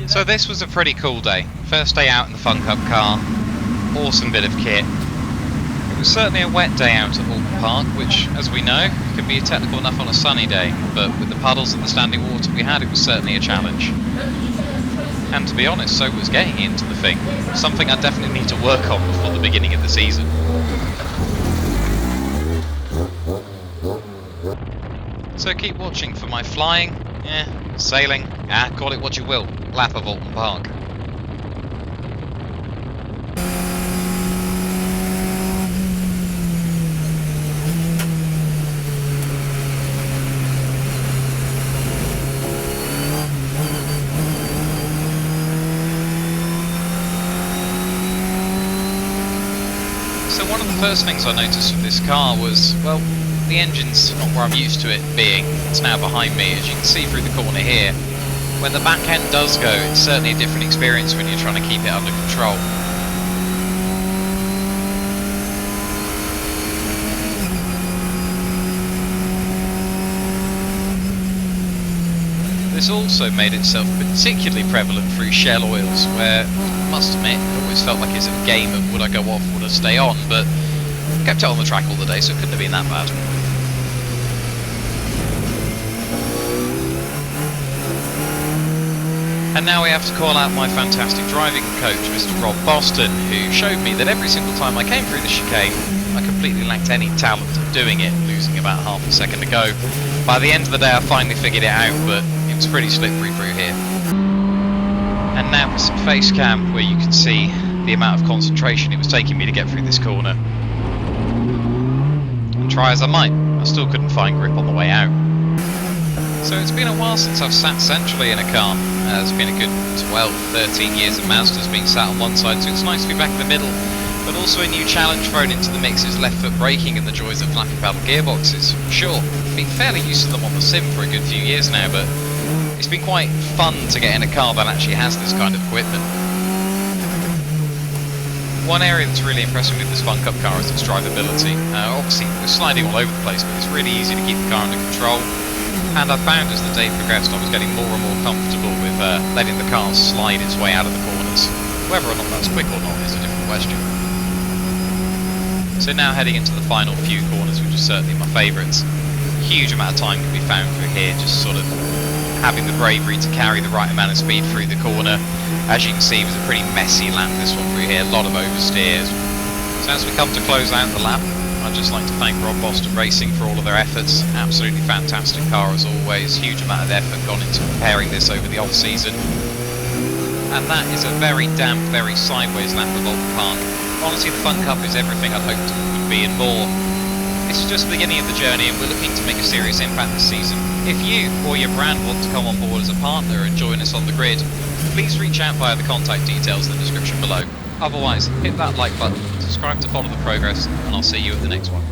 So this was a pretty cool day. First day out in the Fun Cup car. Awesome bit of kit. It was certainly a wet day out at Oulton Park, which, as we know, can be technical enough on a sunny day, but with the puddles and the standing water we had, it was certainly a challenge. And to be honest, so was getting into the thing. Something I definitely need to work on before the beginning of the season. So keep watching for my flying, sailing, call it what you will, lap of Oulton Park. So one of the first things I noticed with this car was, well, the engine's not where I'm used to it being. It's now behind me, as you can see through the corner here. When the back end does go, it's certainly a different experience when you're trying to keep it under control. This also made itself particularly prevalent through Shell oils, where, I must admit, it always felt like it's a game of would I go off, would I stay on, but kept it on the track all the day, so it couldn't have been that bad. And now we have to call out my fantastic driving coach, Mr. Rob Boston, who showed me that every single time I came through the chicane, I completely lacked any talent of doing it, losing about half a second to go. By the end of the day I finally figured it out, but it was pretty slippery through here. And now for some face cam, where you can see the amount of concentration it was taking me to get through this corner. And try as I might, I still couldn't find grip on the way out. So it's been a while since I've sat centrally in a car. It's been a good 12, 13 years of Mazdas being sat on one side, so it's nice to be back in the middle. But also a new challenge thrown into the mix is left foot braking and the joys of flappy paddle gearboxes. Sure, I've been fairly used to them on the sim for a good few years now, but it's been quite fun to get in a car that actually has this kind of equipment. One area that's really impressing with this Fun Cup car is its drivability. Obviously, we're sliding all over the place, but it's really easy to keep the car under control. And I found as the day progressed, I was getting more and more comfortable with letting the car slide its way out of the corners. Whether or not that's quick or not is a different question. So now heading into the final few corners, which are certainly my favourites. A huge amount of time can be found through here, just sort of having the bravery to carry the right amount of speed through the corner. As you can see, it was a pretty messy lap this one through here, a lot of oversteers. So as we come to close out the lap, I'd just like to thank Rob Boston Racing for all of their efforts. Absolutely fantastic car as always, huge amount of effort gone into preparing this over the off-season. And that is a very damp, very sideways lap of Oulton Park. Honestly, the Fun Cup is everything I'd hoped it would be and more. This is just the beginning of the journey, and we're looking to make a serious impact this season. If you or your brand want to come on board as a partner and join us on the grid, please reach out via the contact details in the description below. Otherwise, hit that like button, subscribe to follow the progress, and I'll see you at the next one.